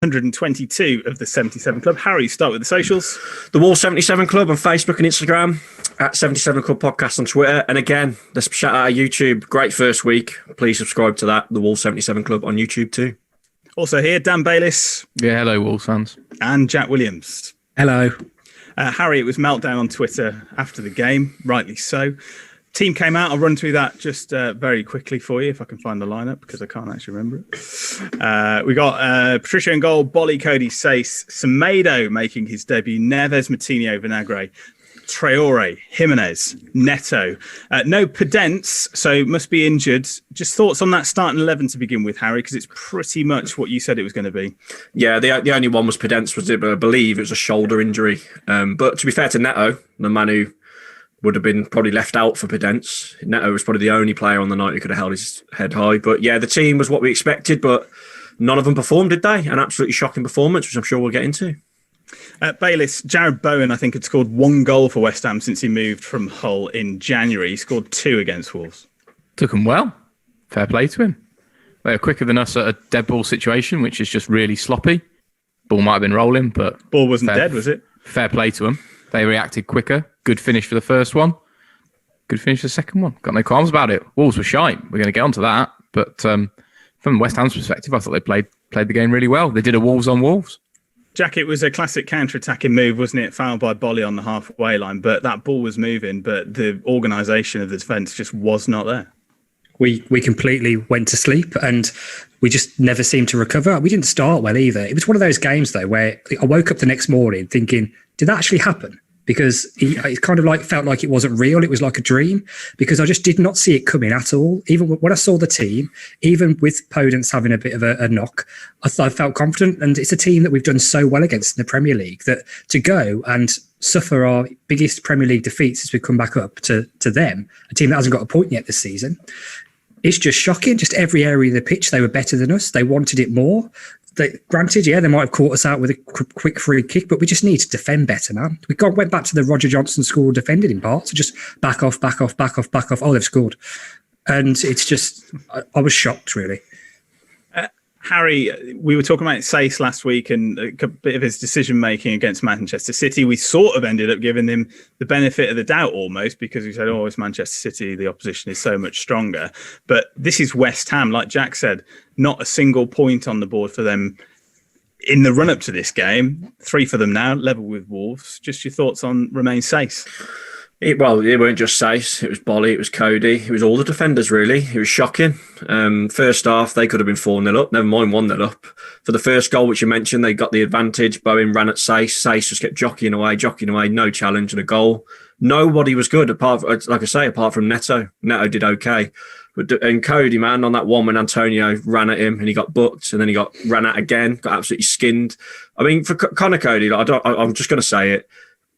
122 of the 77 Club. Harry, start with the socials. The Wall 77 Club on Facebook and Instagram, at 77 Club Podcast on Twitter. And again, let's shout out our YouTube. Great first week. Please subscribe to that. The Wall 77 Club on YouTube too. Also here, Dan Bayliss. Yeah, hello, Wolves fans. And Jack Williams. Hello. Harry, it was meltdown on Twitter after the game, rightly so. Team came out. I'll run through that just very quickly for you if I can find the lineup because I can't actually remember it. We got Patricia in goal, Bolly, Cody, Sace, Semedo making his debut, Neves, Matinho, Vinagre, Traore, Jimenez, Neto. No Pedence, so must be injured. Just thoughts on that starting 11 to begin with, Harry, because it's pretty much what you said it was going to be. Yeah, the only one was Pedence, was it? But I believe it was a shoulder injury. But to be fair to Neto, the man who would have been probably left out for Pedence, Neto was probably the only player on the night who could have held his head high. But yeah, the team was what we expected, but none of them performed, did they? An absolutely shocking performance, which I'm sure we'll get into. Bayliss, Jared Bowen, I think, had scored 1 goal for West Ham since he moved from Hull in January. He scored 2 against Wolves. Took him well. Fair play to him. They were quicker than us at a dead ball situation, which is just really sloppy. Ball might have been rolling, but... Ball wasn't dead, was it? Fair play to them. They reacted quicker. Good finish for the first one. Good finish for the second one. Got no qualms about it. Wolves were shite. We're going to get onto that. But from West Ham's perspective, I thought they played the game really well. They did a Wolves on Wolves. Jack, it was a classic counter-attacking move, wasn't it? Fouled by Bolly on the halfway line, but that ball was moving, but the organisation of the defence just was not there. We completely went to sleep and we just never seemed to recover. We didn't start well either. It was one of those games, though, where I woke up the next morning thinking, did that actually happen? Because it kind of like felt like it wasn't real. It was like a dream because I just did not see it coming at all. Even when I saw the team, even with Podence having a bit of a knock, I felt confident. And it's a team that we've done so well against in the Premier League that to go and suffer our biggest Premier League defeats as we come back up to them, a team that hasn't got a point yet this season, it's just shocking. Just every area of the pitch, they were better than us. They wanted it more. Granted, yeah, they might have caught us out with a quick free kick, but we just need to defend better, man. We went back to the Roger Johnson school defending in parts, so just back off. Oh, they've scored. And it's just, I was shocked, really. Harry, we were talking about Sace last week and a bit of his decision-making against Manchester City. We sort of ended up giving him the benefit of the doubt almost because we said, oh, it's Manchester City, the opposition is so much stronger. But this is West Ham, like Jack said, not a single point on the board for them in the run-up to this game. 3 for them now, level with Wolves. Just your thoughts on Romain Sace? It weren't just Sace. It was Bolly, it was Cody, it was all the defenders, really. It was shocking. First half, they could have been 4-0 up, never mind 1-0 up. For the first goal, which you mentioned, they got the advantage. Bowen ran at Sace. Sace just kept jockeying away, no challenge and a goal. Nobody was good, apart from Neto. Neto did okay. And Cody, man, on that one when Antonio ran at him and he got booked and then he got ran at again, got absolutely skinned. I mean, for Connor Cody, I'm just going to say it.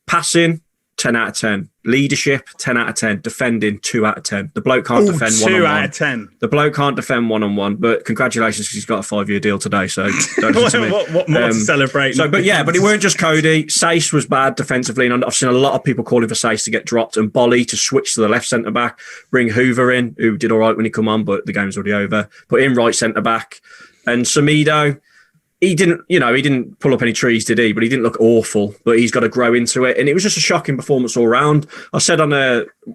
Passing, 10 out of 10. Leadership, 10 out of 10. Defending, 2 out of 10. The bloke can't defend 1-on-1. 2 out of 10. The bloke can't defend 1-on-1, but congratulations because he's got a 5-year deal today, so don't listen to me. What more to celebrate? But it weren't just Cody. Sace was bad defensively, and I've seen a lot of people calling for Sace to get dropped and Bolly to switch to the left centre-back, bring Hoover in, who did all right when he come on, but the game's already over. Put in right centre-back. And Semedo, he didn't pull up any trees, did he? But he didn't look awful. But he's got to grow into it. And it was just a shocking performance all round. I said on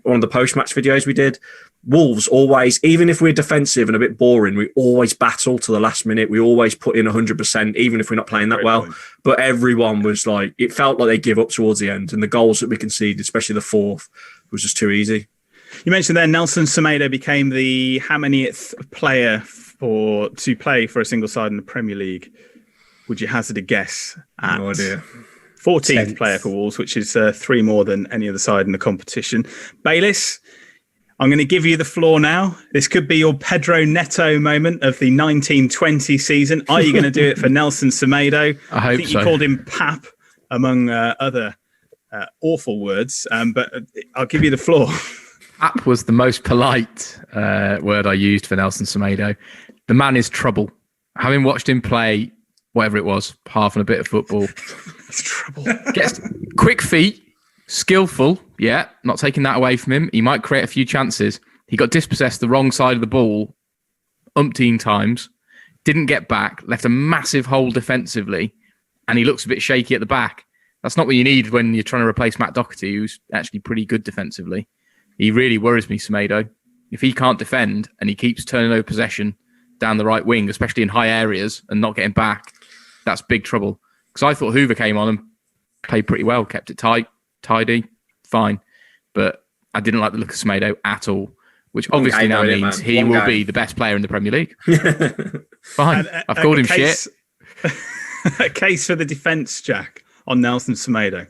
one of the post-match videos we did, Wolves always, even if we're defensive and a bit boring, we always battle to the last minute. We always put in 100%, even if we're not playing that well. Point. But everyone was like, it felt like they give up towards the end. And the goals that we conceded, especially the fourth, was just too easy. You mentioned there Nelson Semedo became the how manyth player to play for a single side in the Premier League? Would you hazard a guess? No idea. 14th player for Wolves, which is 3 more than any other side in the competition. Bayliss, I'm going to give you the floor now. This could be your Pedro Neto moment of the 1920 season. Are you going to do it for Nelson Semedo? I think so. You called him Pap, among other awful words, but I'll give you the floor. Pap was the most polite word I used for Nelson Semedo. The man is trouble. Having watched him play, whatever it was, half and a bit of football. That's trouble. Gets quick feet, skillful, yeah, not taking that away from him. He might create a few chances. He got dispossessed the wrong side of the ball umpteen times. didn't get back, left a massive hole defensively, and he looks a bit shaky at the back. That's not what you need when you're trying to replace Matt Doherty, who's actually pretty good defensively. He really worries me, Semedo. If he can't defend and he keeps turning over possession down the right wing, especially in high areas, and not getting back, that's big trouble. Because I thought Hoover came on and played pretty well, kept it tight, tidy, fine. But I didn't like the look of Semedo at all, which obviously now means he will be the best player in the Premier League. Fine. I've called him shit. A case for the defence, Jack, on Nelson Semedo.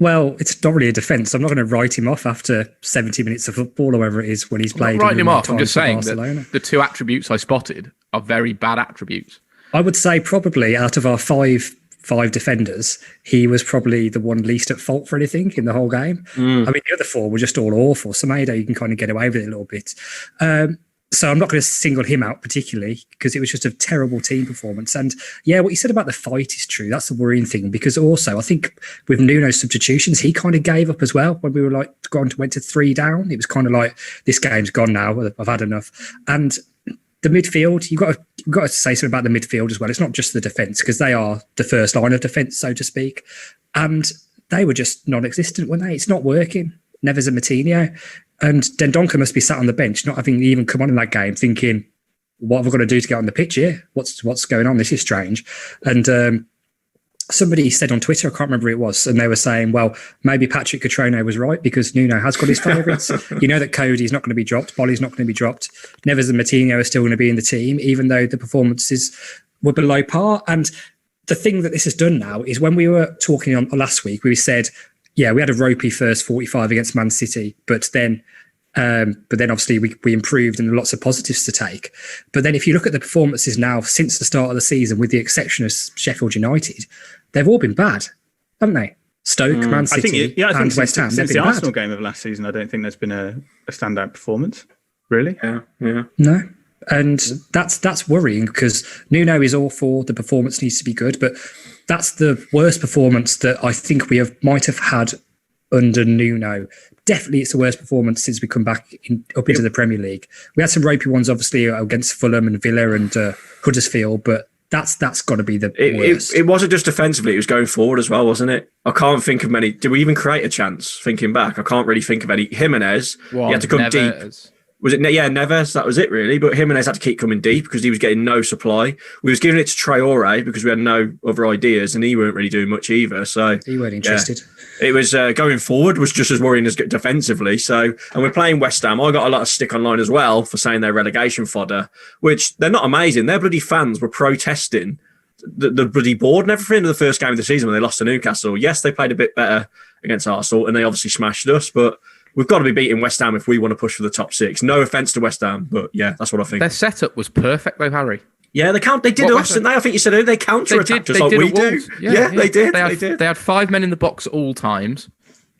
Well, it's not really a defence. I'm not going to write him off after 70 minutes of football or whatever it is when he's played. I'm not writing him off. I'm just saying that the two attributes I spotted are very bad attributes. I would say probably out of our five defenders, he was probably the one least at fault for anything in the whole game. I mean, the other four were just all awful. Semedo, you can kind of get away with it a little bit. So I'm not going to single him out particularly because it was just a terrible team performance. And yeah, what you said about the fight is true. That's the worrying thing, because also I think with Nuno's substitutions, he kind of gave up as well when we were like went to 3 down. It was kind of like, this game's gone now. I've had enough. And the midfield, you've got to say something about the midfield as well. It's not just the defence, because they are the first line of defence, so to speak. And they were just non-existent, weren't they? It's not working. Neves and Moutinho. And Dendoncker must be sat on the bench, not having even come on in that game, thinking, what have I got to do to get on the pitch here? What's going on? This is strange. And somebody said on Twitter, I can't remember who it was, and they were saying, well, maybe Patrick Catrone was right because Nuno has got his favourites. You know that Cody's not going to be dropped, Bolly's not going to be dropped, Neves and Moutinho are still going to be in the team, even though the performances were below par. And the thing that this has done now is, when we were talking on last week, we said, yeah, we had a ropey first 45 against Man City, but then obviously we improved and lots of positives to take. But then if you look at the performances now since the start of the season, with the exception of Sheffield United, they've all been bad, haven't they? Stoke, Man City, and West Ham. Since the Arsenal game of last season, I don't think there's been a standout performance, really. Yeah. No. And that's worrying, because Nuno is all for the performance needs to be good, but that's the worst performance that I think might have had under Nuno. Definitely it's the worst performance since we come back up into the Premier League. We had some ropey ones, obviously, against Fulham and Villa and Huddersfield, but that's got to be the worst. It wasn't just defensively, it was going forward as well, wasn't it? I can't think of many. Did we even create a chance? Thinking back, I can't really think of any. Jimenez, he had to come deep. Was it? Yeah, Neves. That was it, really. But Jimenez had to keep coming deep because he was getting no supply. We was giving it to Traore because we had no other ideas, and he weren't really doing much either. So he weren't interested. Yeah. It was going forward was just as worrying as defensively. So, and we're playing West Ham. I got a lot of stick online as well for saying they're relegation fodder, which they're not amazing. Their bloody fans were protesting the bloody board and everything in the first game of the season when they lost to Newcastle. Yes, they played a bit better against Arsenal, and they obviously smashed us, but we've got to be beating West Ham if we want to push for the top 6. No offence to West Ham, but yeah, that's what I think. Their setup was perfect though, Harry. Yeah, they did us, didn't they? I think you said they counter-attacked us like we do. Yeah, they did. They had 5 men in the box at all times.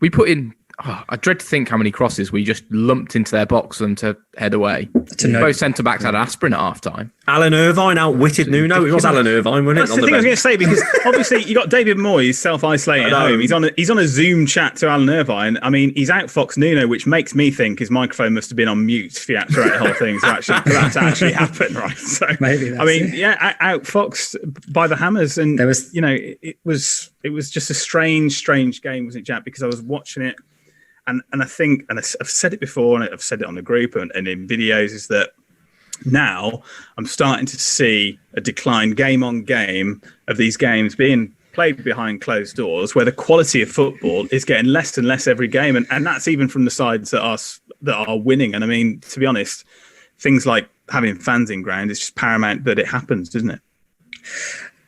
We put in, I dread to think how many crosses we just lumped into their box and to head away. Both centre-backs had aspirin at half-time. Alan Irvine outwitted Nuno. It was Alan Irvine, wasn't it? That's the thing I was going to say, because obviously you got David Moyes self-isolating at home. He's on a Zoom chat to Alan Irvine. I mean, he's outfoxed Nuno, which makes me think his microphone must have been on mute throughout the whole thing for that to actually happen, right? So maybe that's outfoxed by the Hammers, and there was, it was just a strange game, wasn't it, Jack? Because I was watching it. And I think, and I've said it before, and I've said it on the group and in videos, is that now I'm starting to see a decline game on game of these games being played behind closed doors, where the quality of football is getting less and less every game. And that's even from the sides that are winning. And I mean, to be honest, things like having fans in ground is just paramount that it happens, doesn't it?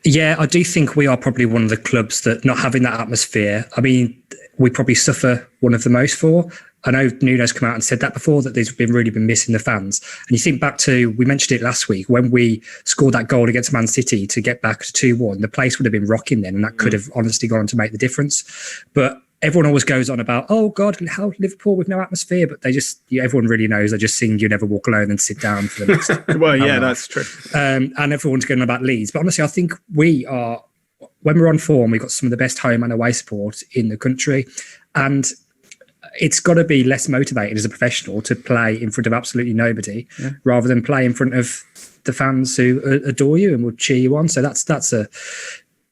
Yeah, I do think we are probably one of the clubs that not having that atmosphere, I mean, we probably suffer one of the most for. I know Nuno's come out and said that before, that they've really been missing the fans. And you think back to, we mentioned it last week, when we scored that goal against Man City to get back to 2-1, the place would have been rocking then, and that could have honestly gone on to make the difference. But everyone always goes on about, oh God, how Liverpool with no atmosphere, but everyone really knows they just sing You Never Walk Alone and sit down for the next well, yeah, that's true. And everyone's going on about Leeds. But honestly, I think we are, when we're on form, we've got some of the best home and away support in the country. And it's got to be less motivated as a professional to play in front of absolutely nobody rather than play in front of the fans who adore you and will cheer you on. So that's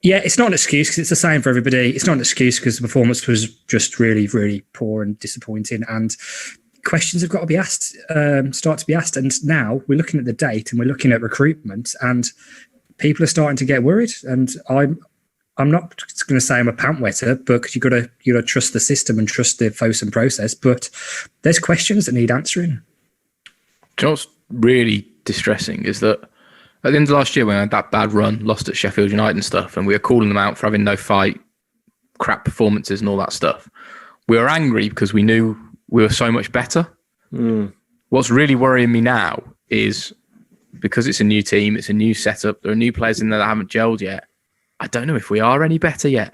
it's not an excuse because it's the same for everybody. It's not an excuse because the performance was just really, really poor and disappointing. And questions have got to be asked, start to be asked. And now we're looking at the date and we're looking at recruitment, and people are starting to get worried. And I'm not going to say I'm a pant wetter, but because you got to trust the system and trust the Fosun process. But there's questions that need answering. Do you know what's really distressing is that at the end of last year, when we had that bad run, lost at Sheffield United and stuff, and we were calling them out for having no fight, crap performances and all that stuff, we were angry because we knew we were so much better. What's really worrying me now is because it's a new team, it's a new setup, there are new players in there that haven't gelled yet. I don't know if we are any better yet.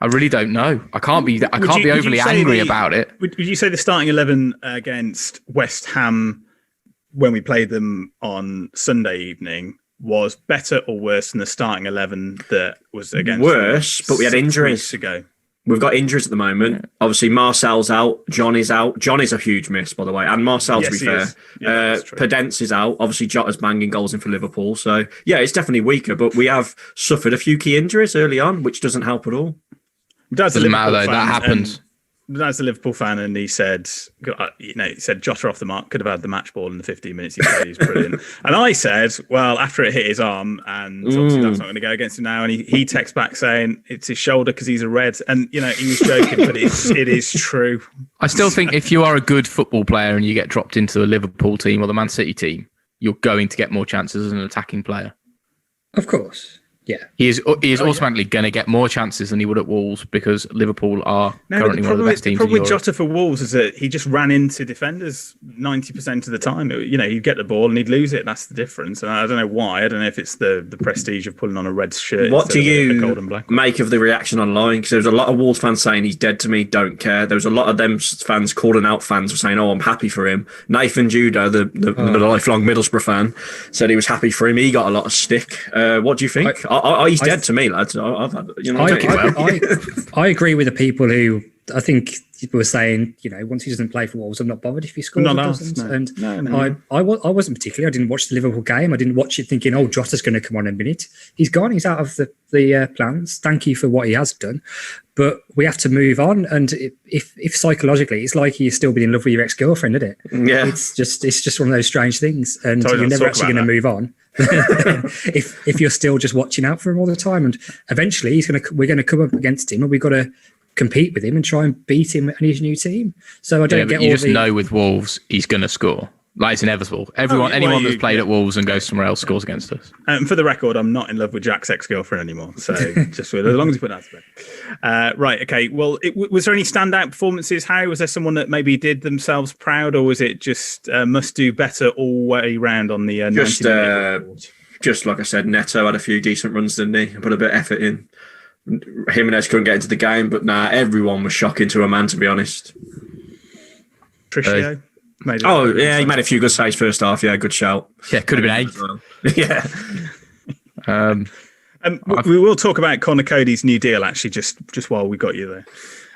I really don't know. I can't be overly angry about it. Would you say the starting 11 against West Ham when we played them on Sunday evening was better or worse than the starting 11 that was against worse, but we had injuries ago? We've got injuries at the moment. Obviously, Marcel's out. Johnny's out. Johnny's a huge miss, by the way. And Marcel, to be fair. Pedence is out. Obviously, Jota's banging goals in for Liverpool. So, yeah, it's definitely weaker. But we have suffered a few key injuries early on, which doesn't help at all. Doesn't matter, though. That happens. That's a Liverpool fan, and he said, Jota off the mark, could have had the match ball in the 15 minutes he played. He's brilliant. And I said, well, after it hit his arm, and obviously that's not going to go against him now. And he texts back saying it's his shoulder because he's a red. And he was joking, but it is true. I still think if you are a good football player and you get dropped into the Liverpool team or the Man City team, you're going to get more chances as an attacking player. Of course. Yeah, he is automatically going to get more chances than he would at Wolves because Liverpool are currently one of the best teams in Europe. The problem with Jota for Wolves is that he just ran into defenders 90% of the time. He'd get the ball and he'd lose it. That's the difference. And I don't know why. I don't know if it's the prestige of pulling on a red shirt. What do you gold and black make of the reaction online? Because there was a lot of Wolves fans saying he's dead to me, don't care. There was a lot of them fans calling out fans for saying, "Oh, I'm happy for him." Nathan Judah, the lifelong Middlesbrough fan, said he was happy for him. He got a lot of stick. What do you think? He's dead to me, lads. I agree with the people who I think were saying, once he doesn't play for Wolves, I'm not bothered if he scores or doesn't. I wasn't particularly. I didn't watch the Liverpool game. I didn't watch it thinking, oh, Jota's going to come on in a minute. He's gone. He's out of the plans. Thank you for what he has done. But we have to move on. And if psychologically, it's like you've still been in love with your ex-girlfriend, isn't it? Yeah. It's just one of those strange things. And you're never actually going to move on. if you're still just watching out for him all the time, and eventually we're going to come up against him, and we've got to compete with him and try and beat him and his new team. So I don't get. You just know with Wolves, he's going to score. Like, it's inevitable. Anyone that's played at Wolves and goes somewhere else scores against us. For the record, I'm not in love with Jack's ex-girlfriend anymore. So just as long as you put that to bed. Right. Okay. Well, was there any standout performances? Harry, was there someone that maybe did themselves proud, or was it just must do better all way round on the 90-minute? Just like I said, Neto had a few decent runs, didn't he? Put a bit of effort in. Jimenez couldn't get into the game, but everyone was shocking to a man, to be honest. Tricio? He made a few good saves first half. Yeah, good shout. Yeah, could have been 8. Yeah. We will talk about Connor Cody's new deal, actually, just while we got you there.